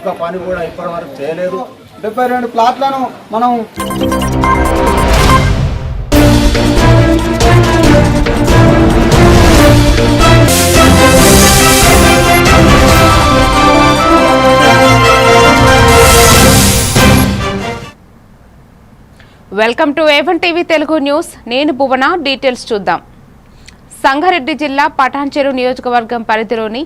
ఒక్క పని కూడా ఇప్పటివరకు చేయలేదు. 72 ప్లాట్లను మనం welcome to A1 TV Telugu news. నేను భువన. డీటెయిల్స్ చూద్దాం. సంగారెడ్డి జిల్లా పటాన్చెరు నియోజకవర్గం పరిధిలోని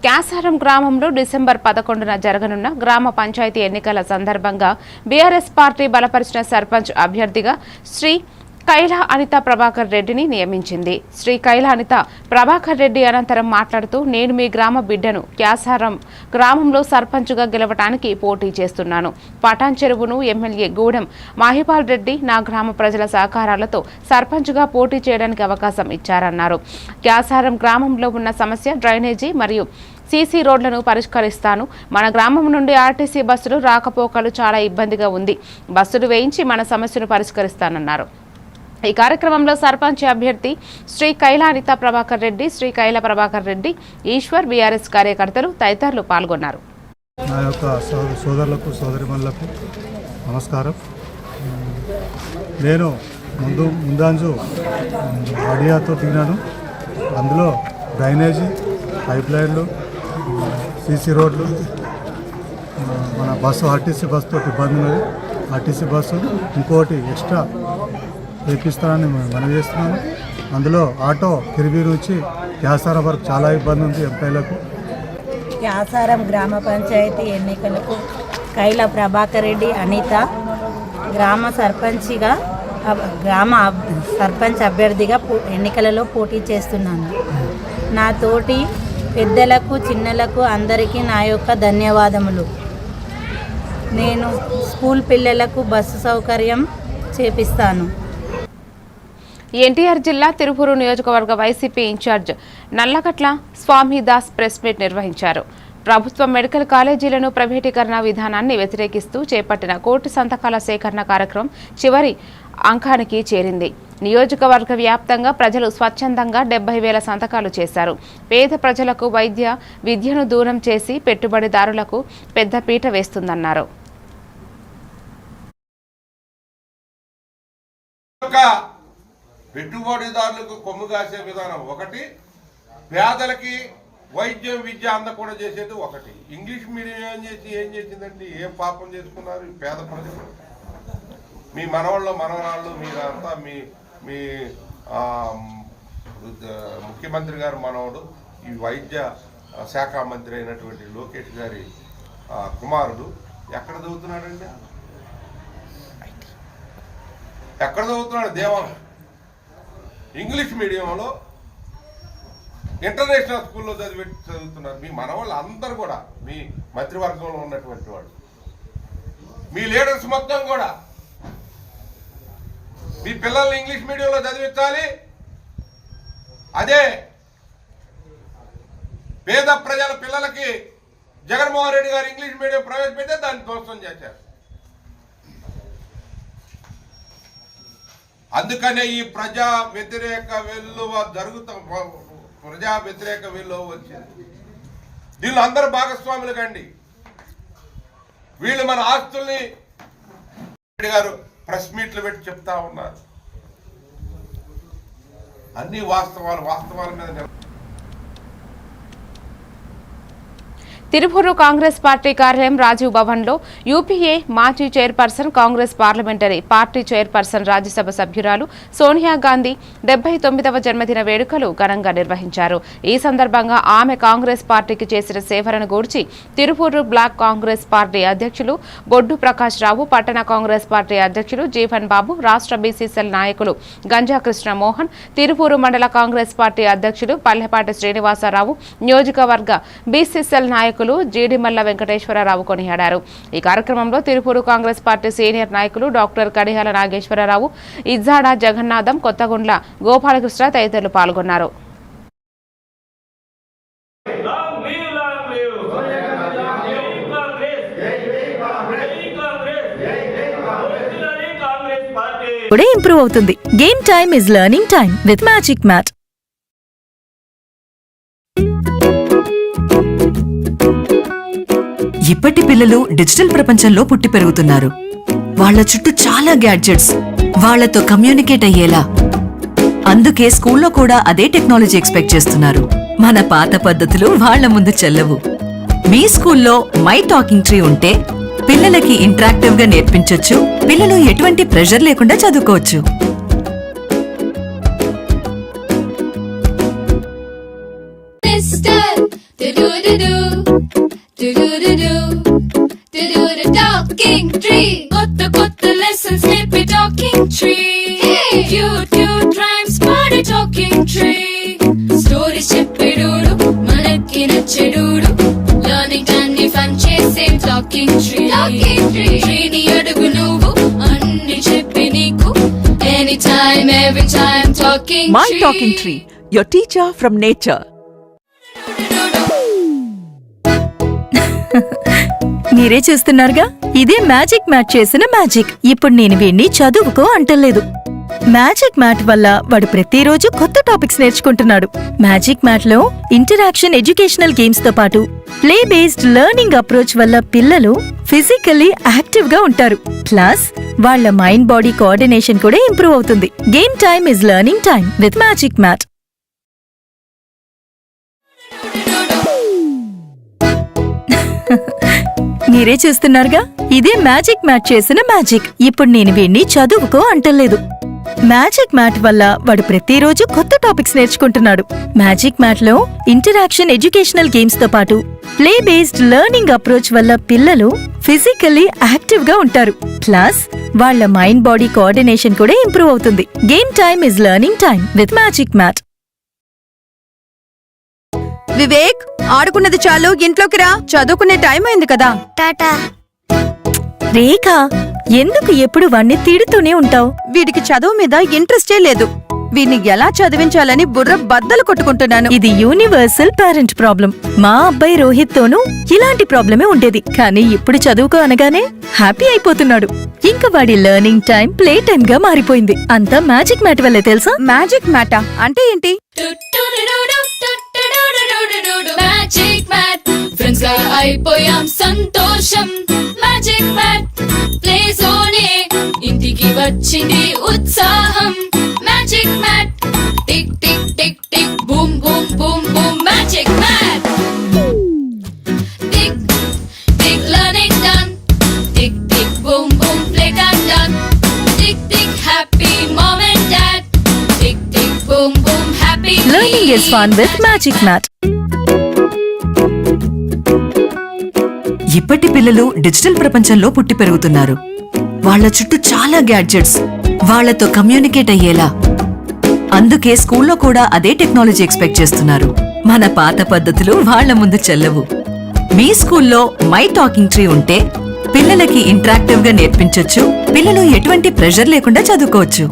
క్యాసారం గ్రామంలో డిసెంబర్ 11న జరగనున్న గ్రామ పంచాయతీ ఎన్నికల సందర్భంగా బీఆర్ఎస్ పార్టీ బలపరిచిన సర్పంచ్ అభ్యర్థిగా శ్రీ కైలా అనిత ప్రభాకర్ రెడ్డిని నియమించింది. శ్రీ కైలా అనిత ప్రభాకర్ రెడ్డి అనంతరం మాట్లాడుతూ, నేను మీ గ్రామ బిడ్డను. క్యాసారం గ్రామంలో సర్పంచ్గా గెలవడానికి పోటీ చేస్తున్నాను. పటాన్ చెరువును ఎమ్మెల్యే గూడెం మహిపాల్ రెడ్డి నా గ్రామ ప్రజల సహకారాలతో సర్పంచ్గా పోటీ చేయడానికి అవకాశం ఇచ్చారన్నారు. క్యాసారం గ్రామంలో ఉన్న సమస్య డ్రైనేజీ మరియు సీసీ రోడ్లను పరిష్కరిస్తాను. మన గ్రామం నుండి ఆర్టీసీ బస్సులు రాకపోకలు చాలా ఇబ్బందిగా ఉంది. బస్సులు వేయించి మన సమస్యను పరిష్కరిస్తానన్నారు. ఈ కార్యక్రమంలో సర్పంచ్ అభ్యర్థి శ్రీ కైలా అనిత ప్రభాకర్ రెడ్డి, శ్రీ కైలా ప్రభాకర్ రెడ్డి, ఈశ్వర్, బీఆర్ఎస్ కార్యకర్తలు తదితరులు పాల్గొన్నారు. నా యొక్క సోదరులకు సోదరిమణులకు నమస్కారం. నేను ముందంజు అడియాతో తిన్నాను. అందులో డ్రైనేజీ, పైప్ లైన్లు, సీసీ రోడ్లు, మన బస్సు ఆర్టీసీ బస్సుతో ఇబ్బంది ఉన్నది. ఆర్టీసీ బస్సు ఇంకోటి ఎక్స్ట్రా వేపిస్తానని మనవి చేస్తున్నాను. అందులో ఆటో తిరిగి నుంచి క్యాసారం వరకు చాలా ఇబ్బంది ఉంది ఎంపీలకు. క్యాసారం గ్రామ పంచాయతీ ఎన్నికలకు కైలా ప్రభాకర్ రెడ్డి అనిత గ్రామ సర్పంచ్ అభ్యర్థిగా ఎన్నికలలో పోటీ చేస్తున్నాను. నా తోటి పెద్దలకు చిన్నలకు అందరికీ నా యొక్క ధన్యవాదములు. నేను స్కూల్ పిల్లలకు బస్సు సౌకర్యం చేపిస్తాను. ఎన్టీఆర్ జిల్లా తిరుపూరు నియోజకవర్గ YCP incharge Nallagatla Swamidas press meet నిర్వహించారు. ప్రభుత్వ మెడికల్ కాలేజీలను ప్రైవేటీకరణ విధానాన్ని వ్యతిరేకిస్తూ చేపట్టిన కోటి సంతకాల సేకరణ కార్యక్రమం చివరి అంకానికి చేరింది. నియోజకవర్గ వ్యాప్తంగా ప్రజలు స్వచ్ఛందంగా 70,000 సంతకాలు చేశారు. పేద ప్రజలకు విద్యను దూరం చేసి పెట్టుబడిదారులకు పెద్దపీట వేస్తుందన్నారు. పెట్టుబడిదారులకు కొమ్ము కాసే విధానం ఒకటి, పేదలకి వైద్యం విద్య అందకుండా చేసేది ఒకటి. ఇంగ్లీష్ మీడియం ఏం చేసిందండి? ఏం పాపం చేసుకున్నారు ఈ పేద ప్రజలు? మీ మనవాళ్ళు మనవరాళ్ళు మీరంతా మీ ముఖ్యమంత్రి గారు మనవడు, ఈ వైద్య శాఖ మంత్రి అయినటువంటి లోకేష్ గారి కుమారుడు ఎక్కడ చదువుతున్నాడండి? ఎక్కడ చదువుతున్నాడు? దేవాలయం ఇంగ్లీష్ మీడియంలో ఇంటర్నేషనల్ స్కూల్లో చదువుతున్నారు. మీ మనవాళ్ళు అందరూ కూడా, మీ మంత్రివర్గంలో ఉన్నటువంటి వాళ్ళు, మీ లీడర్స్ మొత్తం కూడా మీ పిల్లల్ని ఇంగ్లీష్ మీడియంలో చదివించాలి. అదే పేద ప్రజల పిల్లలకి జగన్మోహన్ రెడ్డి గారు ఇంగ్లీష్ మీడియం ప్రవేశపెడితే దాన్ని ధ్వంసం చేశారు. అందుకనే ఈ ప్రజా వ్యతిరేక వెల్లువ వచ్చింది. దీనిలో అందరూ భాగస్వాములు కండి. వీళ్ళు మన ఆస్తుల్ని గారు ప్రెస్ మీట్లు పెట్టి చెప్తా ఉన్నారు. అన్ని వాస్తవాల మీద. తిరుపూరు కాంగ్రెస్ పార్టీ కార్యాలయం రాజీవ్ భవన్లో యూపీఏ మాజీ chairperson, Congress parliamentary party chairperson, Rajya Sabha సభ్యురాలు సోనియా గాంధీ 79వ జన్మదిన వేడుకలు ఘనంగా నిర్వహించారు. ఈ సందర్భంగా ఆమె కాంగ్రెస్ పార్టీకి చేసిన సేవలను గూర్చి తిరుపూరు బ్లాక్ కాంగ్రెస్ పార్టీ అధ్యక్షులు బొడ్డు ప్రకాష్ రావు, పట్టణ కాంగ్రెస్ పార్టీ అధ్యక్షులు జీవన్ బాబు, రాష్ట్ర బీసీసీఎల్ నాయకులు గంజా కృష్ణ మోహన్, తిరుపూరు మండల కాంగ్రెస్ పార్టీ అధ్యక్షులు పల్లెపాటి శ్రీనివాసరావు, నియోజకవర్గ బీసీసీఎల్ నాయకులు జీడిమల్ల వెంకటేశ్వరరావు కొనియాడారు. ఈ కార్యక్రమంలో తిరుపూరు కాంగ్రెస్ పార్టీ సీనియర్ నాయకులు డాక్టర్ కడియాల నాగేశ్వరరావు, ఇజ్జాడ జగన్నాథం, కొత్తగుండ్ల గోపాలకృష్ణ తదితరులు పాల్గొన్నారు. ఇప్పుడే ఇంప్రూవ్ అవుతుంది. Game time is learning time with magic mat. ఇప్పటి పిల్లలు డిజిటల్ ప్రపంచంలో పుట్టి పెరుగుతున్నారు. వాళ్ళ చుట్టూ చాలా గ్యాడ్జెట్స్, వాళ్లతో కమ్యూనికేట్ అయ్యేలా. అందుకే స్కూల్లో కూడా అదే టెక్నాలజీ ఎక్స్పెక్ట్ చేస్తున్నారు. మన పాత పద్ధతులు వాళ్ల ముందు చెల్లవు. మీ స్కూల్లో మై టాకింగ్ ట్రీ ఉంటే పిల్లలకి ఇంటరాక్టివ్ గా నేర్పించొచ్చు. పిల్లలు ఎటువంటి ప్రెషర్ లేకుండా చదువుకోవచ్చు. Talking tree, kotta lessons, snippy talking tree. Hey, cute rhymes, party talking tree. Stories cheppedudu, manaki nachedudu. Learning tanni fun chese talking tree. Tree ni adugu nuvu, anni cheppi neeku. Anytime, every time, talking tree. My Talking Tree, your teacher from nature. మీరే చూస్తున్నారుగా, ఇదే magic mat చేసిన magic. ఇప్పుడు నేను వీణ్ణి చదువుకో అంటలేదు. Magic mat వల్ల వాడు ప్రతిరోజు కొత్త టాపిక్స్ నేర్చుకుంటున్నాడు. మ్యాజిక్ మ్యాట్ లో ఇంటరాక్షన్ ఎడ్యుకేషనల్ గేమ్స్ తో పాటు ప్లే బేస్డ్ లెర్నింగ్ అప్రోచ్ వల్ల పిల్లలు ఫిజికల్లీ యాక్టివ్ గా ఉంటారు. ప్లస్ వాళ్ళ మైండ్ బాడీ కోఆర్డినేషన్ కూడా ఇంప్రూవ్ అవుతుంది. Game time is learning time with magic mat. మీరే చూస్తున్నారుగా, ఇదే మ్యాజిక్ మ్యాట్ చేసిన మ్యాజిక్. ఇప్పుడు నేను వీణ్ణి చదువుకో అంటలేదు. మ్యాజిక్ మ్యాట్ వల్ల వాడు ప్రతిరోజు కొత్త టాపిక్స్ నేర్చుకుంటున్నాడు. మ్యాజిక్ మ్యాట్ లో ఇంటరాక్షన్ ఎడ్యుకేషనల్ గేమ్స్ తో పాటు ప్లే బేస్డ్ లెర్నింగ్ అప్రోచ్ వల్ల పిల్లలు ఫిజికల్లీ యాక్టివ్ గా ఉంటారు. ప్లస్ వాళ్ళ మైండ్ బాడీ కోఆర్డినేషన్ కూడా ఇంప్రూవ్ అవుతుంది. Game time is learning time with magic mat. Vivek, ఆడుకున్నది చాలు, ఇంట్లోకి రా. చదువుకునే టైం అయింది కదా. టాటా. రేఖ, ఎందుకు ఎప్పుడు వాణ్ణి తిడుతూనే ఉంటావు? వీడికి చదువు మీద ఇంట్రెస్టే లేదు. వీడిని ఎలా చదివించాలని బుర్ర బద్దలు కొట్టుకుంటున్నాను. ఇది యూనివర్సల్ పేరెంట్ ప్రాబ్లం. మా అబ్బాయి రోహిత్ తోనూ ఇలాంటి ప్రాబ్లమే ఉండేది. కానీ ఇప్పుడు చదువుకో అనగానే హ్యాపీ అయిపోతున్నాడు. ఇంకా వాడి లెర్నింగ్ టైం ప్లే టైం గా మారిపోయింది. అంతా మ్యాజిక్ మ్యాట్ వల్లే తెలుసా? మ్యాజిక్ మ్యాటా అంటే ఏంటి? మ్యాజిక్ మ్యాట్, ఫ్రెండ్స్ గా అయిపోయాం సంతోషం. మ్యాజిక్ మ్యాట్ ప్లే జోనే, ఇంటికి వచ్చింది ఉత్సాహం. Magic mat tick tick tick tick boom boom boom boom. Magic mat tick tick learning done. Tick tick boom boom play time done. Tick tick happy mom and dad. Tick tick boom boom happy. Learning is fun with magic mat. ఇప్పటి పిల్లలు digital ప్రపంచంలో పుట్టి పెరుగుతున్నారు. వాళ్ళ చుట్టూ చాలా gadgets, వాళ్లతో communicate అయ్యేలా. అందుకే స్కూల్లో కూడా అదే టెక్నాలజీ ఎక్స్పెక్ట్ చేస్తున్నారు. మన పాత పద్ధతులు వాళ్ల ముందు చెల్లవు. మీ స్కూల్లో మై టాకింగ్ ట్రీ ఉంటే పిల్లలకి ఇంటరాక్టివ్ గా నేర్పించొచ్చు. పిల్లలు ఎటువంటి ప్రెషర్ లేకుండా చదువుకోవచ్చు.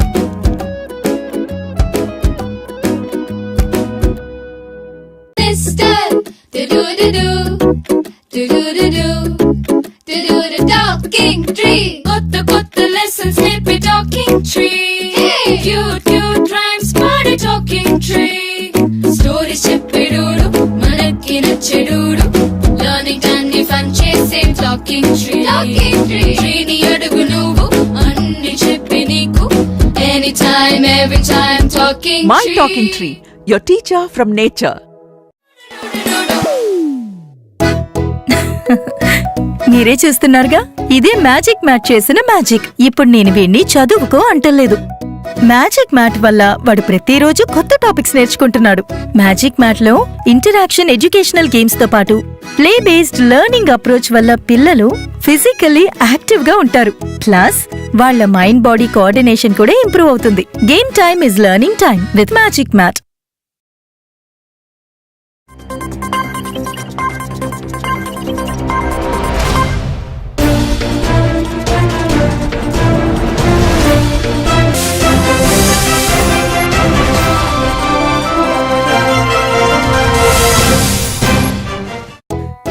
Talking tree, kotta lessons, snippy talking tree. Hey, cute rhymes, party talking tree. Stories cheppedudu, manaki nachedudu. Learning tanni fun chese talking tree. Tree ni adugu nuvu, anni cheppi neeku. Anytime, every time, talking tree. My Talking Tree, your teacher from nature. మీరే చూస్తున్నారుగా, ఇదే magic mat చేసిన magic. ఇప్పుడు నేను వీణ్ణి చదువుకో అంటలేదు. Magic mat వల్ల వాడు ప్రతిరోజు కొత్త టాపిక్స్ నేర్చుకుంటున్నాడు. మ్యాజిక్ మ్యాట్ లో ఇంటరాక్షన్ ఎడ్యుకేషనల్ గేమ్స్ తో పాటు ప్లే బేస్డ్ లెర్నింగ్ అప్రోచ్ వల్ల పిల్లలు ఫిజికల్లీ యాక్టివ్ గా ఉంటారు. ప్లస్ వాళ్ళ మైండ్ బాడీ కోఆర్డినేషన్ కూడా ఇంప్రూవ్ అవుతుంది. Game time is learning time with magic mat.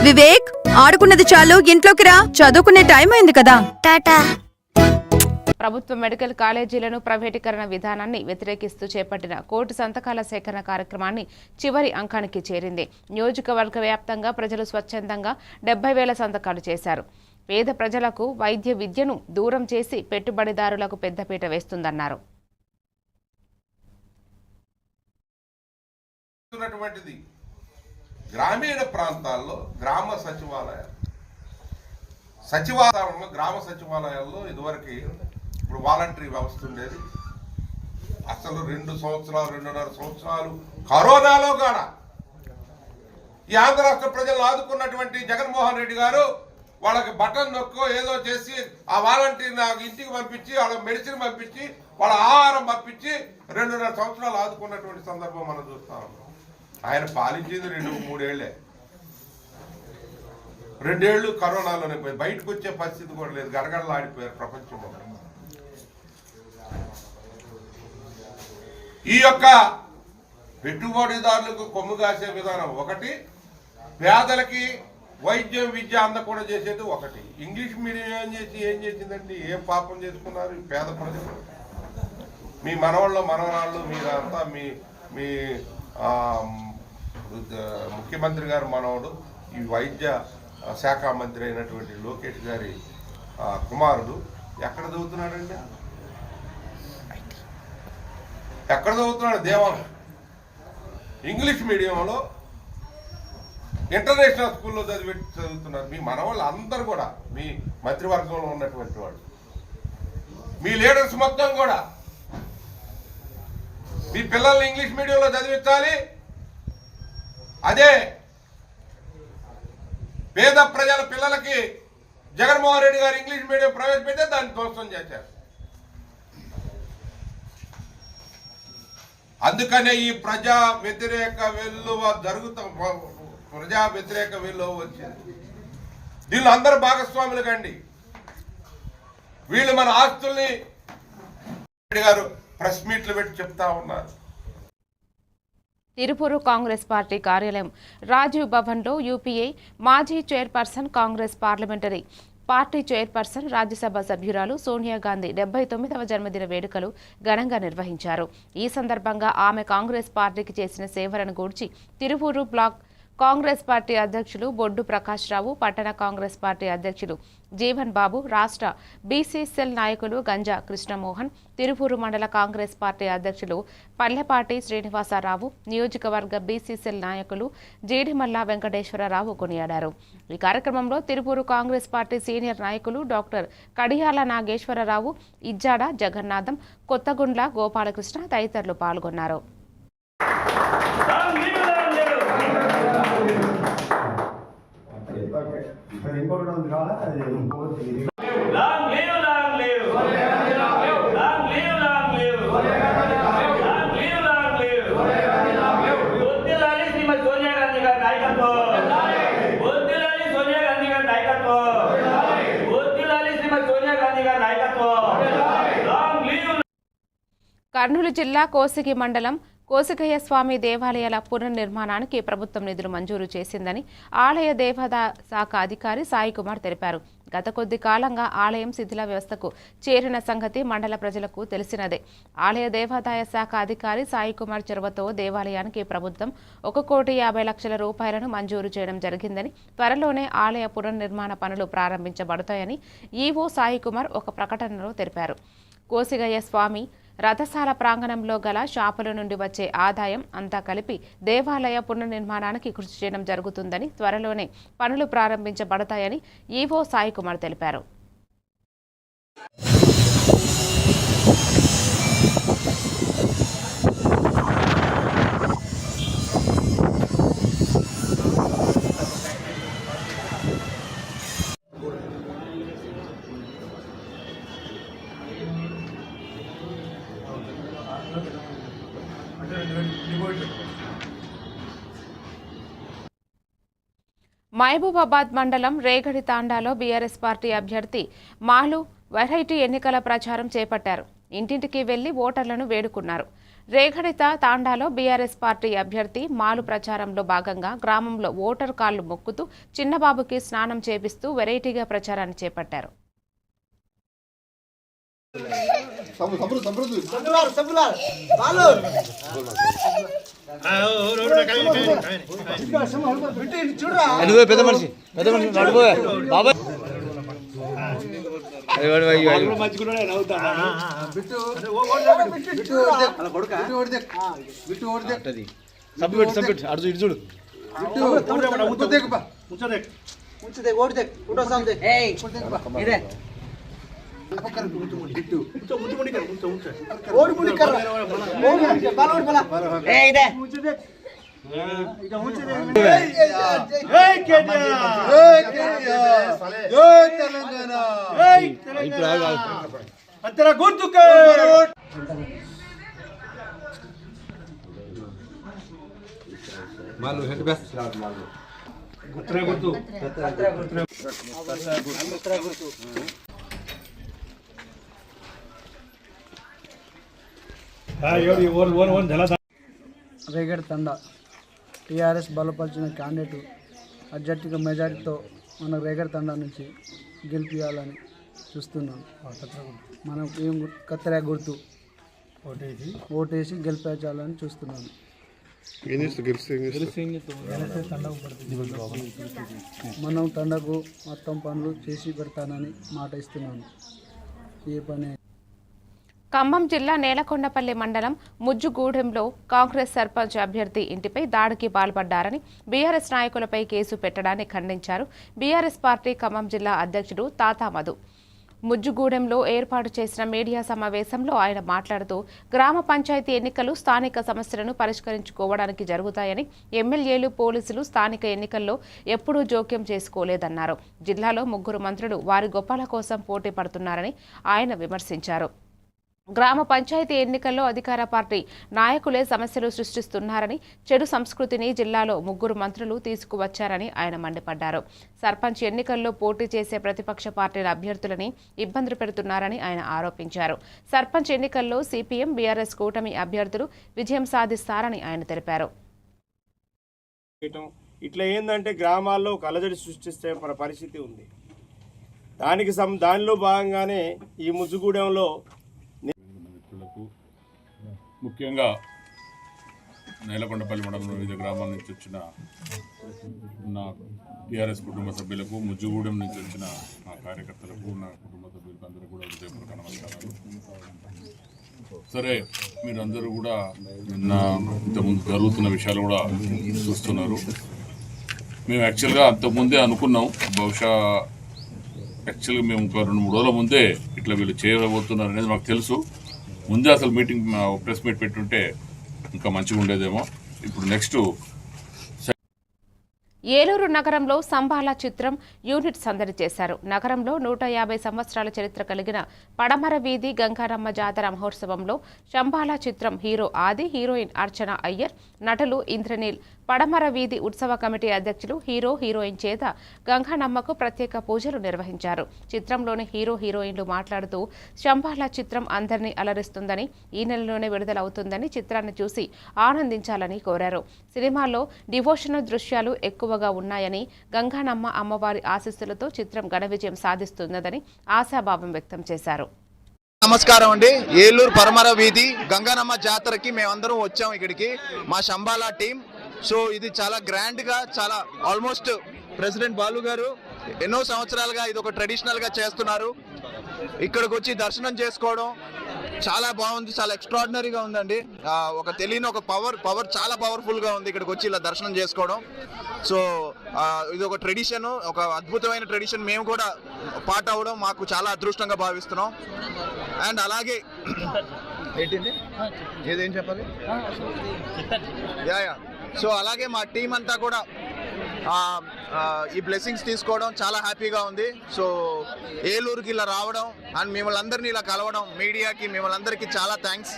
Vivek, ఆడుకున్నది చాలు, ఇంట్లోకి రా. చదువుకునే టైం అయింది కదా. టాటా. ప్రభుత్వ మెడికల్ కాలేజీలను ప్రైవేటీకరణ విధానాన్ని వ్యతిరేకిస్తూ చేపట్టిన కోటి సంతకాల సేకరణ కార్యక్రమాన్ని చివరి అంకానికి చేరింది. నియోజకవర్గ వ్యాప్తంగా ప్రజలు స్వచ్ఛందంగా 70,000 సంతకాలు చేశారు. పేద ప్రజలకు వైద్య విద్యను దూరం చేసి పెట్టుబడిదారులకు పెద్దపీట వేస్తుందన్నారు. గ్రామీణ ప్రాంతాల్లో గ్రామ సచివాలయాల్లో ఇదివరకు ఇప్పుడు వాలంటరీ వ్యవస్థ ఉండేది. అసలు 2.5 సంవత్సరాలు కరోనాలో కూడా ఈ ఆంధ్ర రాష్ట్ర ప్రజలను ఆదుకున్నటువంటి జగన్మోహన్ రెడ్డి గారు వాళ్ళకి బటన్ నొక్కో ఏదో చేసి ఆ వాలంటీర్ నాకు ఇంటికి పంపించి వాళ్ళ మెడిసిన్ పంపించి వాళ్ళ ఆహారం పంపించి 2.5 సంవత్సరాలు ఆదుకున్నటువంటి సందర్భం మనం చూస్తా ఉన్నాం. ఆయన పాలించింది 2-3 ఏళ్లే. 2 ఏళ్ళు కరోనాలోనే పోయి బయటకు వచ్చే పరిస్థితి కూడా లేదు. గడగడలాడిపోయారు ప్రపంచంలో. ఈ యొక్క పెట్టుబడిదారులకు కొమ్ము కాసే విధానం ఒకటి, పేదలకి వైద్యం విద్య అందకుండా చేసేది ఒకటి. ఇంగ్లీష్ మీడియం ఏం చేసిందండి? ఏం పాపం చేసుకున్నారు ఈ పేద ప్రజలు? మీ మనవాళ్ళు మనవరాళ్ళు మీరంతా మీ ముఖ్యమంత్రి గారు మనవడు, ఈ వైద్య శాఖ మంత్రి అయినటువంటి లోకేష్ గారి కుమారుడు ఎక్కడ చదువుతున్నాడండి? ఎక్కడ చదువుతున్నాడు? దేవాలయం ఇంగ్లీష్ మీడియంలో ఇంటర్నేషనల్ స్కూల్లో చదువుతున్నారు. మీ మనవాళ్ళు అందరూ కూడా, మీ మంత్రివర్గంలో ఉన్నటువంటి వాళ్ళు, మీ లీడర్స్ మొత్తం కూడా మీ పిల్లల్ని ఇంగ్లీష్ మీడియంలో చదివించాలి. అదే పేద ప్రజల పిల్లలకి జగన్మోహన్ రెడ్డి గారు ఇంగ్లీష్ మీడియం ప్రవేశపెడితే దాన్ని ధ్వంసం చేశారు. అందుకనే ఈ ప్రజా వ్యతిరేక వెల్లువ వచ్చింది. దీనిలో అందరూ భాగస్వాములు కండి. వీళ్ళు మన ఆస్తుల్ని రెడ్డి గారు ప్రెస్ మీట్లు పెట్టి చెప్తా ఉన్నారు. తిరుపూరు కాంగ్రెస్ పార్టీ కార్యాలయం రాజీవ్ భవన్లో యూపీఏ మాజీ chairperson, Congress parliamentary party chairperson, Rajya Sabha సభ్యురాలు సోనియా గాంధీ 79వ జన్మదిన వేడుకలు ఘనంగా నిర్వహించారు. ఈ సందర్భంగా ఆమె కాంగ్రెస్ పార్టీకి చేసిన సేవలను గూర్చి తిరుపూరు బ్లాక్ కాంగ్రెస్ పార్టీ అధ్యక్షులు బొడ్డు ప్రకాష్ రావు, పట్టణ కాంగ్రెస్ పార్టీ అధ్యక్షులు జీవన్ బాబు, రాష్ట్ర బీసీసీఎల్ నాయకులు గంజా కృష్ణమోహన్, తిరుపూరు మండల కాంగ్రెస్ పార్టీ అధ్యక్షులు పల్లెపాటి శ్రీనివాసరావు, నియోజకవర్గ బీసీసీఎల్ నాయకులు జీడిమల్ల వెంకటేశ్వరరావు కొనియాడారు. ఈ కార్యక్రమంలో తిరుపూరు కాంగ్రెస్ పార్టీ సీనియర్ నాయకులు డాక్టర్ కడియాల నాగేశ్వరరావు, ఇజ్జాడ జగన్నాథం, కొత్తగుండ్ల గోపాలకృష్ణ తదితరులు పాల్గొన్నారు. కర్నూలు జిల్లా కోసిగి మండలం కోసిగయ్య స్వామి దేవాలయాల పునర్నిర్మాణానికి ప్రభుత్వం నిధులు మంజూరు చేసిందని ఆలయ దేవాదాయ శాఖ అధికారి సాయి కుమార్ తెలిపారు. గత కొద్ది కాలంగా ఆలయం శిథిల వ్యవస్థకు చేరిన సంగతి మండల ప్రజలకు తెలిసినదే. ఆలయ దేవాదాయ శాఖ అధికారి సాయి కుమార్ చొరవతో దేవాలయానికి ప్రభుత్వం 1,50,00,000 రూపాయలను మంజూరు చేయడం జరిగిందని, త్వరలోనే ఆలయ పునర్నిర్మాణ పనులు ప్రారంభించబడతాయని ఈవో సాయి కుమార్ ఒక ప్రకటనలో తెలిపారు. కోసిగయ్య స్వామి రథశాల ప్రాంగణంలో గల షాపుల నుండి వచ్చే ఆదాయం అంతా కలిపి దేవాలయ పునర్నిర్మాణానికి కృషి చేయడం జరుగుతుందని, త్వరలోనే పనులు ప్రారంభించబడతాయని ఈవో సాయి కుమార్ తెలిపారు. మహబూబాబాద్ మండలం రేగడి తాండాలో బీఆర్ఎస్ పార్టీ అభ్యర్థి మాలు వెరైటీ ఎన్నికల ప్రచారం చేపట్టారు. ఇంటింటికి వెళ్లి ఓటర్లను వేడుకున్నారు. రేగడిత తాండాలో బీఆర్ఎస్ పార్టీ అభ్యర్థి మాలు ప్రచారంలో భాగంగా గ్రామంలో ఓటర్ కాళ్లు మొక్కుతూ చిన్నబాబుకి స్నానం చేపిస్తూ వెరైటీగా ప్రచారాన్ని చేపట్టారు. పెద్ద మనిషి బాబా రేగడ్ తండా టీఆర్ఎస్ బలపరిచిన క్యాండిడేట్ అత్యధిక మెజారిటీతో మన రేగడ్ తండా నుంచి గెలిపించాలని చూస్తున్నాం. మనం ఏం కత్తెర గుర్తు ఓటేసి గెలిపించాలని చూస్తున్నాను. మనం తండకు మొత్తం పనులు చేసి పెడతానని మాట ఇస్తున్నాను. ఏ పని ఖమ్మం జిల్లా నేలకొండపల్లి మండలం ముజ్జుగూడెంలో కాంగ్రెస్ సర్పంచ్ అభ్యర్థి ఇంటిపై దాడికి పాల్పడ్డారని బీఆర్ఎస్ నాయకులపై కేసు పెట్టడాన్ని ఖండించారు బీఆర్ఎస్ పార్టీ ఖమ్మం జిల్లా అధ్యక్షుడు తాతా మధు. ముజ్జుగూడెంలో ఏర్పాటు చేసిన మీడియా సమావేశంలో ఆయన మాట్లాడుతూ గ్రామ పంచాయతీ ఎన్నికలు స్థానిక సమస్యలను పరిష్కరించుకోవడానికి జరుగుతాయని, ఎమ్మెల్యేలు పోలీసులు స్థానిక ఎన్నికల్లో ఎప్పుడూ జోక్యం చేసుకోలేదన్నారు. జిల్లాలో 3 మంత్రులు వారి గొప్పల కోసం పోటీ పడుతున్నారని ఆయన విమర్శించారు. గ్రామ పంచాయతీ ఎన్నికల్లో అధికార పార్టీ నాయకులే సమస్యలు సృష్టిస్తున్నారని, చెడు సంస్కృతిని జిల్లాలో 3 మంత్రులు తీసుకువచ్చారని ఆయన మండిపడ్డారు. సర్పంచ్ ఎన్నికల్లో పోటీ చేసే ప్రతిపక్ష పార్టీల అభ్యర్థులని ఇబ్బందులు పెడుతున్నారని ఆయన ఆరోపించారు. సర్పంచ్ ఎన్నికల్లో సిపిఎం, బీఆర్ఎస్ కూటమి అభ్యర్థులు విజయం సాధిస్తారని ఆయన తెలిపారు. ఇట్లా ఏంటంటే గ్రామాల్లో కలజడి సృష్టిస్తే పరిస్థితి ఉంది. దానిలో భాగంగానే ఈ ముజ్జుగూడెంలో ముఖ్యంగా నేలకొండపల్లి మండలంలో వివిధ గ్రామాల నుంచి వచ్చిన నా టీఆర్ఎస్ కుటుంబ సభ్యులకు, ముజ్జుగూడెం నుంచి వచ్చిన నా కార్యకర్తలకు, నా కుటుంబ సభ్యులకు అందరూ కూడా హృదయపూర్వక నమస్కారాలు. సరే, మీరందరూ కూడా నిన్న ఇంతకుముందు జరుగుతున్న విషయాలు కూడా చూస్తున్నారు. మేము యాక్చువల్గా అంతకుముందే అనుకున్నాం, బహుశా యాక్చువల్గా మేము ఒక 2-3 రోజుల ముందే ఇట్లా వీళ్ళు చేయబోతున్నారు అనేది మాకు తెలుసు. ముందే అసలు మీటింగ్ ప్రెస్ మీట్ పెట్టుంటే ఇంకా మంచిగా ఉండేదేమో. ఇప్పుడు నెక్స్ట్ ఏలూరు నగరంలో సంబాల చిత్రం యూనిట్ సందడి చేశారు. నగరంలో 150 సంవత్సరాల చరిత్ర కలిగిన పడమర వీధి గంగారమ్మ జాతర మహోత్సవంలో శంబాల చిత్రం హీరో ఆది, హీరోయిన్ అర్చన అయ్యర్, నటులు ఇంద్రనీల్, పడమర వీధి ఉత్సవ కమిటీ అధ్యక్షులు హీరో, హీరోయిన్ చేత గంగానమ్మకు ప్రత్యేక పూజలు నిర్వహించారు. చిత్రంలోని హీరో, హీరోయిన్లు మాట్లాడుతూ శంబాల చిత్రం అందరినీ అలరిస్తుందని, ఈ నెలలోనే విడుదలవుతుందని, చిత్రాన్ని చూసి ఆనందించాలని కోరారు. సినిమాలో డివోషనల్ దృశ్యాలు ఎక్కువగా ఉన్నాయని, గంగానమ్మ అమ్మవారి ఆశీస్సులతో చిత్రం ఘన విజయం సాధిస్తున్నదని ఆశాభావం వ్యక్తం చేశారు. నమస్కారం అండి. ఏలూరు పరమర వీధి గంగానమ్మ జాతరకి మేమందరం వచ్చాం ఇక్కడికి, మా శంబాలా టీం. సో ఇది చాలా గ్రాండ్గా, చాలా ఆల్మోస్ట్ ప్రెసిడెంట్ బాలు గారు ఎన్నో సంవత్సరాలుగా ఇది ఒక ట్రెడిషనల్గా చేస్తున్నారు. ఇక్కడికి వచ్చి దర్శనం చేసుకోవడం చాలా బాగుంది, చాలా ఎక్స్ట్రాడినరీగా ఉందండి. ఒక తెలియని ఒక పవర్ చాలా పవర్ఫుల్గా ఉంది ఇక్కడికి వచ్చి ఇలా దర్శనం చేసుకోవడం. సో ఇది ఒక ట్రెడిషన్, ఒక అద్భుతమైన ట్రెడిషన్. మేము కూడా పార్ట్ అవ్వడం మాకు చాలా అదృష్టంగా భావిస్తున్నాం. అండ్ అలాగే ఏంటింది ఏదేం చెప్పాలి యా సో అలాగే మా టీం అంతా కూడా ఈ బ్లెస్సింగ్స్ తీసుకోవడం చాలా హ్యాపీగా ఉంది. సో ఏలూరుకి ఇలా రావడం అండ్ మిమ్మల్ని అందరినీ ఇలా కలవడం, మీడియాకి మిమ్మల్ని అందరికీ చాలా థ్యాంక్స్.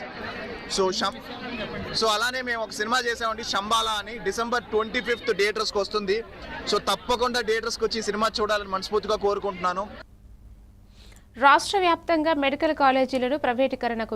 సో అలానే మేము ఒక సినిమా చేసామండి, శంబాలా అని. December 25th థియేటర్స్కి వస్తుంది. సో తప్పకుండా థియేటర్స్కి వచ్చి సినిమా చూడాలని మనస్ఫూర్తిగా కోరుకుంటున్నాను. రాష్ట్ర వ్యాప్తంగా మెడికల్ కాలేజీలను ప్రైవేటీకరణకు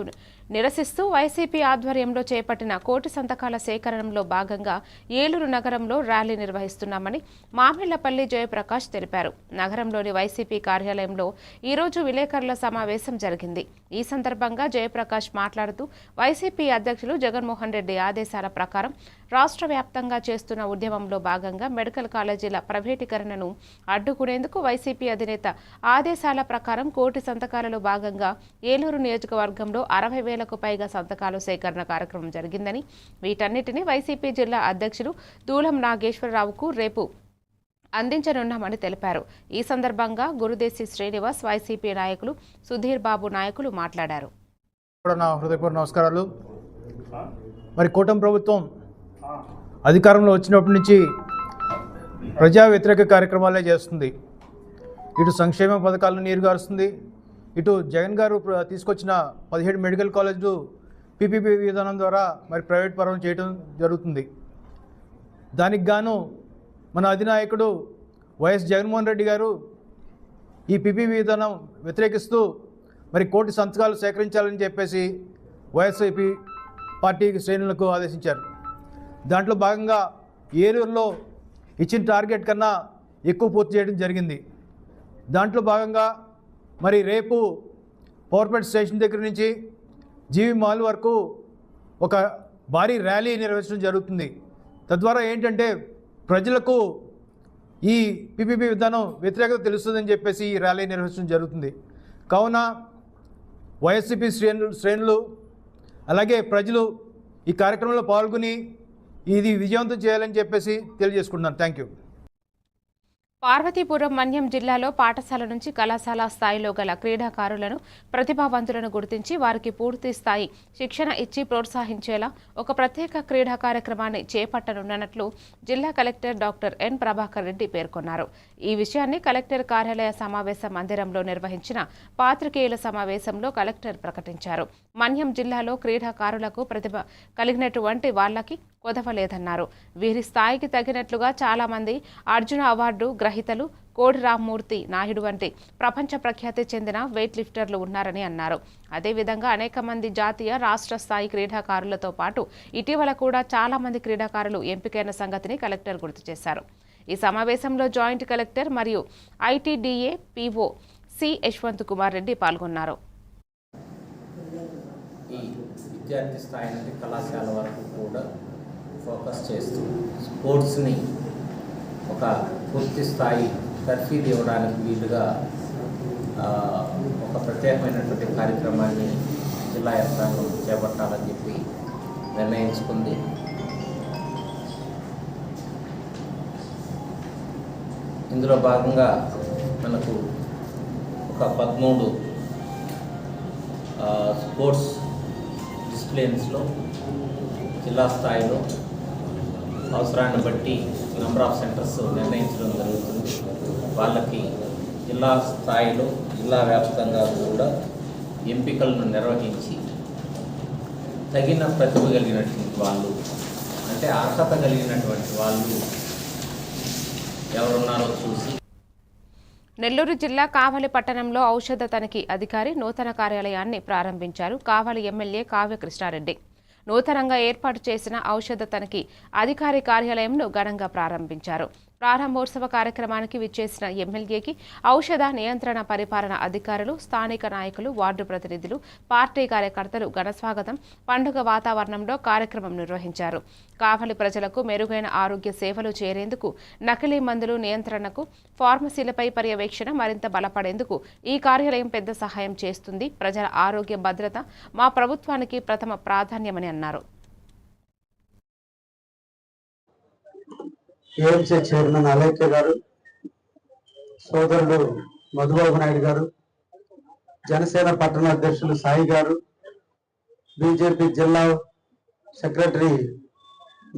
నిరసిస్తూ వైసీపీ ఆధ్వర్యంలో చేపట్టిన కోటి సంతకాల సేకరణలో భాగంగా ఏలూరు నగరంలో ర్యాలీ నిర్వహిస్తున్నామని మామిళ్లపల్లి జయప్రకాష్ తెలిపారు. నగరంలోని వైసీపీ కార్యాలయంలో ఈరోజు విలేకరుల సమావేశం జరిగింది. ఈ సందర్భంగా జయప్రకాష్ మాట్లాడుతూ వైసీపీ అధ్యక్షులు జగన్మోహన్ రెడ్డి ఆదేశాల ప్రకారం రాష్ట్ర వ్యాప్తంగా చేస్తున్న ఉద్యమంలో భాగంగా మెడికల్ కాలేజీల ప్రైవేటీకరణను అడ్డుకునేందుకు వైసీపీ అధినేత ఆదేశాల ప్రకారం కోటి సంతకాలలో భాగంగా ఏలూరు నియోజకవర్గంలో 60,000కు పైగా సంతకాలు సేకరణ కార్యక్రమం జరిగిందని, వీటన్నిటిని వైసీపీ జిల్లా అధ్యక్షులు దూలం నాగేశ్వరరావుకు రేపు అందించనున్నామని తెలిపారు. ఈ సందర్భంగా గురుదేశి శ్రీనివాస్, వైసీపీ నాయకులు సుధీర్ బాబు నాయకులు మాట్లాడారు. నా హృదయపూర్వక నమస్కారాలు. మరి కూటమి ప్రభుత్వం అధికారంలో వచ్చినప్పటి నుంచి ప్రజా వ్యతిరేక కార్యక్రమాలే చేస్తుంది. ఇటు సంక్షేమ పథకాలను నీరుగారుస్తుంది, ఇటు జగన్ గారు తీసుకొచ్చిన 17 మెడికల్ కాలేజీలు పీపీపీ విధానం ద్వారా మరి ప్రైవేట్ పరం చేయడం జరుగుతుంది. దానికి గాను మన అధినాయకుడు వైఎస్ జగన్మోహన్ రెడ్డి గారు ఈ పీపీపీ విధానం వ్యతిరేకిస్తూ మరి కోటి సంతకాలు సేకరించాలని చెప్పేసి వైఎస్ఐపీ పార్టీ శ్రేణులకు ఆదేశించారు. దాంట్లో భాగంగా ఏలూరులో ఇచ్చిన టార్గెట్ కన్నా ఎక్కువ పూర్తి చేయడం జరిగింది. దాంట్లో భాగంగా మరి రేపు పవర్పేట్ స్టేషన్ దగ్గర నుంచి జీవి మాల్ వరకు ఒక భారీ ర్యాలీ నిర్వహించడం జరుగుతుంది. తద్వారా ఏంటంటే ప్రజలకు ఈ పీపీపీ విధానం వ్యతిరేకత తెలుస్తుందని చెప్పేసి ఈ ర్యాలీ నిర్వహించడం జరుగుతుంది. కావున వైఎస్సీపీ శ్రేణులు అలాగే ప్రజలు ఈ కార్యక్రమంలో పాల్గొని ఇది విజయవంతం చేయాలని చెప్పేసి తెలియజేసుకుంటున్నాను. Thank you. పార్వతీపురం మన్యం జిల్లాలో పాఠశాల నుంచి కళాశాల స్థాయిలో గల క్రీడాకారులను, ప్రతిభావంతులను గుర్తించి వారికి పూర్తి స్థాయి శిక్షణ ఇచ్చి ప్రోత్సహించేలా ఒక ప్రత్యేక క్రీడా కార్యక్రమాన్ని చేపట్టనున్నట్లు జిల్లా collector doctor N Prabhakar Reddy పేర్కొన్నారు. ఈ విషయాన్ని కలెక్టర్ కార్యాలయ సమావేశ మందిరంలో నిర్వహించిన పాత్రికేయుల సమావేశంలో కలెక్టర్ ప్రకటించారు. మన్యం జిల్లాలో క్రీడాకారులకు ప్రతిభ కలిగినటువంటి వాళ్లకి కొదవలేదన్నారు. వీరి స్థాయికి తగినట్లుగా చాలా మంది అర్జున అవార్డు గ్రహీతలు, కోడి రామ్మూర్తి నాయుడు వంటి ప్రపంచ ప్రఖ్యాతి చెందిన వెయిట్ లిఫ్టర్లు ఉన్నారని అన్నారు. అదేవిధంగా అనేక మంది జాతీయ, రాష్ట్ర స్థాయి క్రీడాకారులతో పాటు ఇటీవల కూడా చాలా మంది క్రీడాకారులు ఎంపికైన సంగతిని కలెక్టర్ గుర్తు చేశారు. ఈ సమావేశంలో జాయింట్ కలెక్టర్ మరియు ITDA PO C Yashwant Kumar Reddy పాల్గొన్నారు. ఈ విద్యార్థి స్థాయి నుండి కళాశాల వరకు కూడా ఫోకస్ చేస్తూ స్పోర్ట్స్ని ఒక పూర్తి స్థాయి తర్ఫీదు ఇవ్వడానికి వీలుగా ఒక ప్రత్యేకమైనటువంటి కార్యక్రమాన్ని జిల్లా యంత్రాంగం చేపట్టాలని చెప్పి నిర్ణయించుకుంది. ఇందులో భాగంగా మనకు ఒక 13 స్పోర్ట్స్ డిసిప్లిన్స్లో జిల్లా స్థాయిలో అవసరాన్ని బట్టి నెంబర్ ఆఫ్ సెంటర్స్ నిర్ణయించడం జరుగుతుంది. వాళ్ళకి జిల్లా స్థాయిలో, జిల్లా వ్యాప్తంగా కూడా ఎంపికలను నిర్వహించి తగిన ప్రతిభ కలిగినటువంటి వాళ్ళు, అంటే అర్హత కలిగినటువంటి వాళ్ళు ఎవరున్నారో చూసి. నెల్లూరు జిల్లా కావలి పట్టణంలో ఔషధ తనిఖీ అధికారి నూతన కార్యాలయాన్ని ప్రారంభించారు. కావలి ఎమ్మెల్యే కావ్య కృష్ణారెడ్డి నూతనంగా ఏర్పాటు చేసిన ఔషధ తనిఖీ అధికారి కార్యాలయంను ఘనంగా ప్రారంభించారు. ప్రారంభోత్సవ కార్యక్రమానికి విచ్చేసిన ఎమ్మెల్యేకి ఔషధ నియంత్రణ పరిపాలన అధికారులు, స్థానిక నాయకులు, వార్డు ప్రతినిధులు, పార్టీ కార్యకర్తలు ఘనస్వాగతం, పండుగ వాతావరణంలో కార్యక్రమం నిర్వహించారు. కావలి ప్రజలకు మెరుగైన ఆరోగ్య సేవలు చేరేందుకు, నకిలీ మందులు నియంత్రణకు, ఫార్మసీలపై పర్యవేక్షణ మరింత బలపడేందుకు ఈ కార్యాలయం పెద్ద సహాయం చేస్తుంది. ప్రజల ఆరోగ్య భద్రత మా ప్రభుత్వానికి ప్రథమ ప్రాధాన్యమని అన్నారు. ఏఎంసీ చైర్మన్ అలైక్య గారు, సోదరుడు మధుబాబు నాయుడు గారు, జనసేన పట్టణ అధ్యక్షులు సాయి గారు, బీజేపీ జిల్లా సెక్రటరీ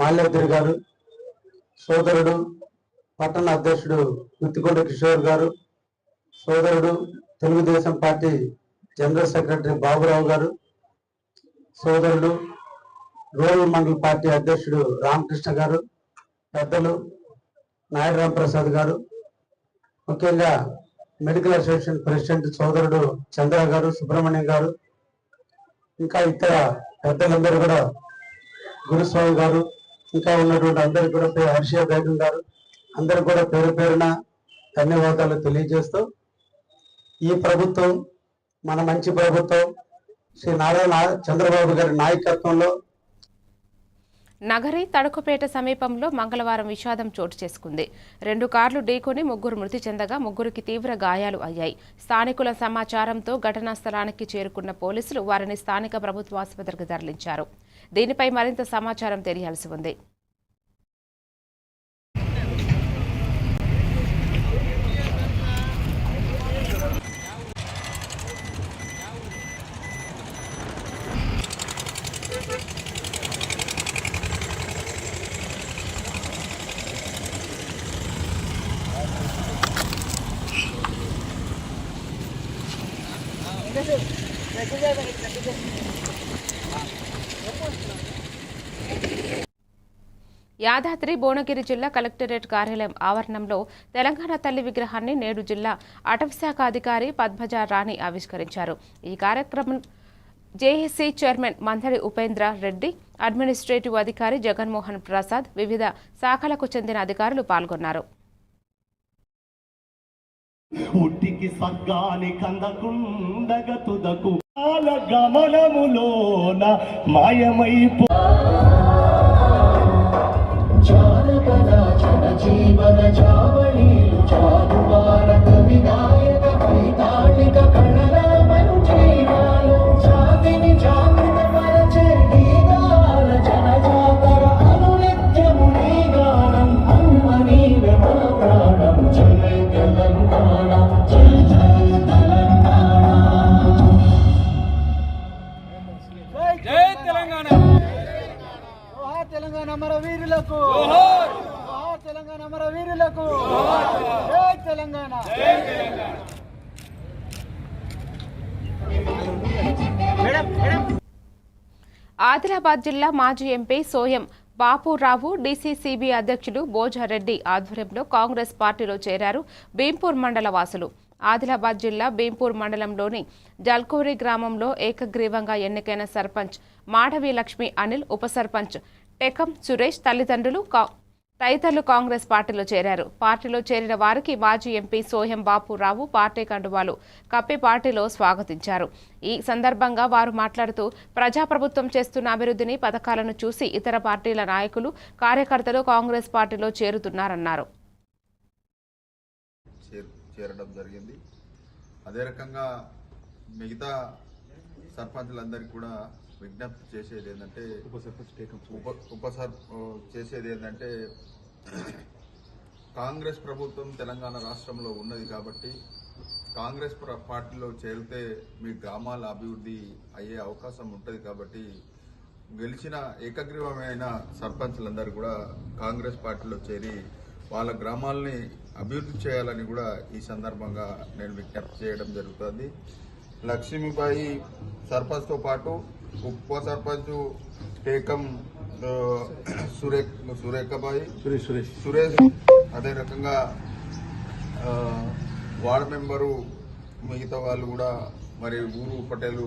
మాల్యాద్రి గారు, సోదరుడు పట్టణ అధ్యక్షుడు ముత్తికొండ కిషోర్ గారు, సోదరుడు Telugu Desam party general secretary Baburao గారు, సోదరుడు రూరల్ మండల పార్టీ అధ్యక్షుడు రామకృష్ణ గారు, పెద్దలు నాయుడు రాంప్రసాద్ గారు, ముఖ్యంగా మెడికల్ అసోసియేషన్ ప్రెసిడెంట్ సోదరుడు చంద్ర గారు, సుబ్రహ్మణ్యం గారు, ఇంకా ఇతర పెద్దలందరూ కూడా, గురుస్వామి గారు, ఇంకా ఉన్నటువంటి అందరికి కూడా, హర్షియా బేగం గారు, అందరు కూడా పేరు పేరున ధన్యవాదాలు తెలియజేస్తూ, ఈ ప్రభుత్వం మన మంచి ప్రభుత్వం, శ్రీ నారా చంద్రబాబు గారి నాయకత్వంలో నగరి తడకుపేట సమీపంలో మంగళవారం విషాదం చోటు చేసుకుంది. 2 కార్లు ఢీకొని 3 మృతి చెందగా 3కి తీవ్ర గాయాలు అయ్యాయి. స్థానికుల సమాచారంతో ఘటనా స్థలానికి చేరుకున్న పోలీసులు వారిని స్థానిక ప్రభుత్వ ఆసుపత్రికి తరలించారు. దీనిపై మరింత సమాచారం తెలియాల్సి ఉంది. యాదాద్రి భువనగిరి జిల్లా కలెక్టరేట్ కార్యాలయం ఆవరణంలో తెలంగాణ తల్లి విగ్రహాన్ని నేడు జిల్లా అటవీశాఖ అధికారి పద్మజ రాణి ఆవిష్కరించారు. ఈ కార్యక్రమం JAC chairman Manthadi Upendra Reddy, administrative అధికారి జగన్మోహన్ ప్రసాద్, వివిధ శాఖలకు చెందిన అధికారులు పాల్గొన్నారు. ఉట్టికి సగ్గాని కందకుండగ తుదకు గమనములోన మాయమైపో జీవన చావళీలు చారువార వినాయక వైతాళిక కళలమను జీవాలు జాతిని జాగృత పరచే గీతాల జనజాతర అనునిత్యము నీ గానం అమ్మ నీవే మన ప్రాణం. జయ తెలంగాణ, జయ జయ తెలంగాణ, జయ తెలంగాణ. తెలంగాణ అమర వీరులకు, తెలంగాణ అమర వీరులకు, జై తెలంగాణ. ఆదిలాబాద్ జిల్లా మాజీ ఎంపీ సోయం బాపురావు డీసీసీబీ అధ్యక్షులు భోజారెడ్డి ఆధ్వర్యంలో కాంగ్రెస్ పార్టీలో చేరారు భీంపూర్ మండల వాసులు. ఆదిలాబాద్ జిల్లా భీంపూర్ మండలంలోని జల్కోరి గ్రామంలో ఏకగ్రీవంగా ఎన్నికైన సర్పంచ్ మాధవి లక్ష్మి అనిల్, ఉప సర్పంచ్ టెకం సురేష్ తదితరులు కాంగ్రెస్ పార్టీలో చేరారు. పార్టీలో చేరిన వారికి మాజీ ఎంపీ సోయం బాపురావు పార్టీ కండువాలు కప్పి పార్టీలో స్వాగతించారు. ఈ సందర్భంగా వారు మాట్లాడుతూ ప్రజాప్రభుత్వం చేస్తున్న అభివృద్ధిని, పథకాలను చూసి ఇతర పార్టీల నాయకులు, కార్యకర్తలు కాంగ్రెస్ పార్టీలో చేరుతున్నారన్నారు. చేరడం జరిగింది. అదే రకంగా మిగతా సర్పంచులందరికీ కూడా విజ్ఞప్తి చేసేది ఏంటంటే, చేసేది ఏంటంటే, కాంగ్రెస్ ప్రభుత్వం తెలంగాణ రాష్ట్రంలో ఉన్నది కాబట్టి కాంగ్రెస్ పార్టీలో చేరితే మీ గ్రామాల అభివృద్ధి అయ్యే అవకాశం ఉంటుంది కాబట్టి గెలిచిన ఏకగ్రీవమైన సర్పంచులందరూ కూడా కాంగ్రెస్ పార్టీలో చేరి వాళ్ళ గ్రామాలని అభివృద్ధి చేయాలని కూడా ఈ సందర్భంగా నేను విజ్ఞప్తి చేయడం జరుగుతుంది. లక్ష్మీబాయి సర్పంచ్తో పాటు ఉప సర్పంచ్ టేకం సురేష్, అదే రకంగా వార్డు మెంబరు మిగతా వాళ్ళు కూడా, మరి ఊరు పటేలు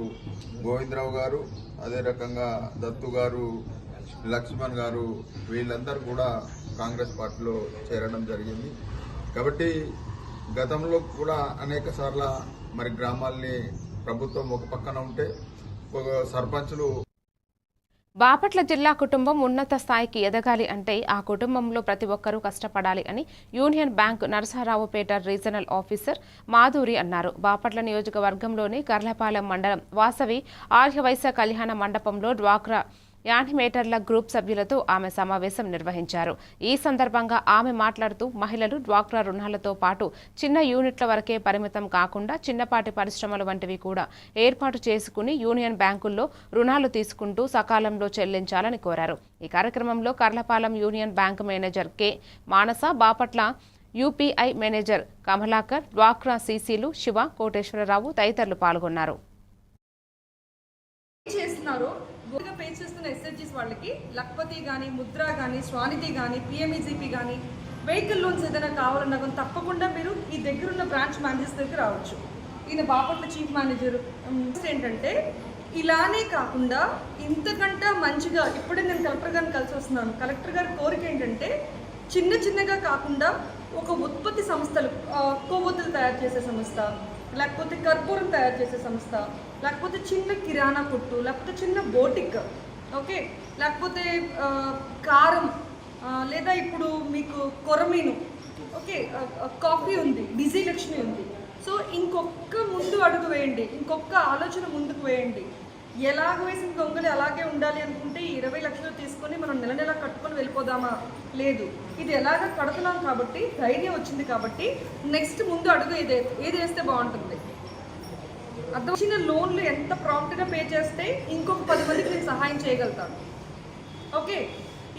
గోవిందరావు గారు, అదే రకంగా దత్తు గారు, లక్ష్మణ్ గారు, వీళ్ళందరూ కూడా కాంగ్రెస్ పార్టీలో చేరడం జరిగింది. కాబట్టి గతంలో కూడా అనేక సార్ల మరి గ్రామాల్ని ప్రభుత్వం ఒక పక్కన ఉంటే ఒక సర్పంచులు. బాపట్ల జిల్లా కుటుంబం ఉన్నత స్థాయికి ఎదగాలి అంటే ఆ కుటుంబంలో ప్రతి ఒక్కరూ కష్టపడాలి అని union bank Narasaraopet regional officer Madhuri అన్నారు. బాపట్ల నియోజకవర్గంలోని కర్లపాలెం మండలం వాసవి ఆర్యవైశ్య కళ్యాణ మండపంలో డ్వాక్రా యానిమేటర్ల గ్రూప్ సభ్యులతో ఆమె సమావేశం నిర్వహించారు. ఈ సందర్భంగా ఆమె మాట్లాడుతూ మహిళలు డ్వాక్రా రుణాలతో పాటు చిన్న యూనిట్ల వరకే పరిమితం కాకుండా చిన్నపాటి పరిశ్రమల వంటివి కూడా ఏర్పాటు చేసుకుని యూనియన్ బ్యాంకుల్లో రుణాలు తీసుకుంటూ సకాలంలో చెల్లించాలని కోరారు. ఈ కార్యక్రమంలో Karlapalem union bank manager K Manasa, Bapatla UPI manager Kamalakar, డ్వాక్రా సీసీలు శివ, కోటేశ్వరరావు తదితరులు పాల్గొన్నారు. పే చేస్తున్న ఎస్హెచ్జీస్ వాళ్ళకి లక్పతి కానీ, ముద్ర కానీ, స్వానిధి కానీ, పిఎంఈజీపీ కానీ వెహికల్ లోన్స్ ఏదైనా కావాలన్నా కానీ తప్పకుండా మీరు ఈ దగ్గరున్న బ్రాంచ్ మేనేజర్స్ దగ్గరికి రావచ్చు. ఈయన బాపట్ల చీఫ్ మేనేజర్. ఏంటంటే ఇలానే కాకుండా ఇంతకంటే మంచిగా ఇప్పుడే నేను కలెక్టర్ గారిని కలిసి వస్తున్నాను. కలెక్టర్ గారి కోరిక ఏంటంటే చిన్నగా కాకుండా ఒక ఉత్పత్తి సంస్థలు, కొవ్వొత్తులు తయారు చేసే సంస్థ, లేకపోతే కర్పూరం తయారు చేసే సంస్థ, లేకపోతే చిన్న కిరాణా కొట్టు, లేకపోతే చిన్న బోటిక్, ఓకే, లేకపోతే కారం, లేదా ఇప్పుడు మీకు కొరమీను, ఓకే, కాఫీ ఉంది, బిజీ లక్ష్మి ఉంది. సో ఇంకొక ముందు అడుగు వేయండి, ఇంకొక ఆలోచన ముందుకు వేయండి. ఎలాగ వేసిన గొంగలి అలాగే ఉండాలి అనుకుంటే 20 లక్షలు తీసుకొని మనం నెల కట్టుకొని వెళ్ళిపోదామా? లేదు. ఇది ఎలాగ కడుతున్నాం కాబట్టి ధైర్యం వచ్చింది కాబట్టి నెక్స్ట్ ముందు అడుగు ఏది వేస్తే బాగుంటుంది. అర్థం వచ్చిన లోన్లు ఎంత ప్రాంప్ట్గా పే చేస్తే ఇంకొక 10 మందికి నేను సహాయం చేయగలుగుతాను. ఓకే,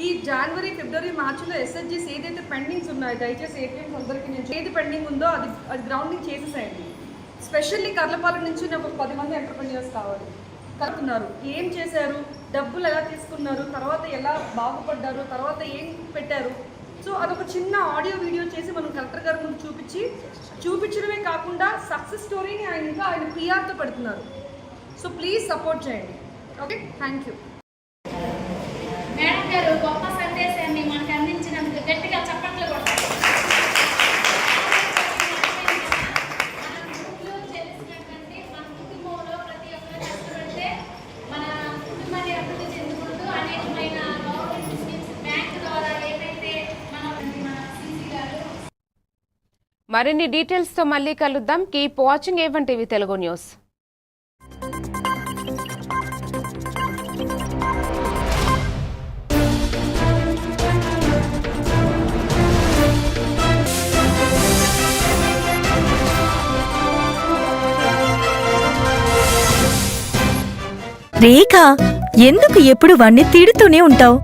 ఈ జనవరి, ఫిబ్రవరి, మార్చిలో ఎస్హెచ్జీస్ ఏదైతే పెండింగ్స్ ఉన్నాయో దయచేసి ఏపీఎంస్ అందరికీ నేను ఏది పెండింగ్ ఉందో అది గ్రౌండింగ్ చేసేసేయండి. స్పెషల్లీ కర్లపాలెం నుంచి నాకు ఒక 10 మంది ఎంటర్ప్రెన్యూర్స్ కావాలి. కలుపుతున్నారు, ఏం చేశారు, డబ్బులు ఎలా తీసుకున్నారు, తర్వాత ఎలా బాగుపడ్డారు, తర్వాత ఏం పెట్టారు. సో అదొక చిన్న ఆడియో వీడియో చేసి మనం కలెక్టర్ గారి ముందు చూపించడమే కాకుండా సక్సెస్ స్టోరీని ఆయన పిఆర్తో పెడుతున్నారు. సో ప్లీజ్ సపోర్ట్ చేయండి. Okay, thank you. మేడం గారు గొప్ప సందేశాన్ని మనకు అందించినందుకు గట్టిగా చప్పట్లు కొట్టాలి. మన కుటుంబంలో ప్రతి ఒక్కరు కష్టపడితే మన కుటుంబాన్ని అభివృద్ధి చెందుకుంటూ అనేకమైన గవర్నమెంట్ స్కీమ్స్ బ్యాంక్ ద్వారా ఏదైతే మన సీసీ గారు. మరిన్ని డీటెయిల్స్తో మళ్ళీ కలుద్దాం. Keep watching A1 TV Telugu news. Rekha, ఎందుకు ఎప్పుడు వాణ్ణి తిడుతూనే ఉంటావు?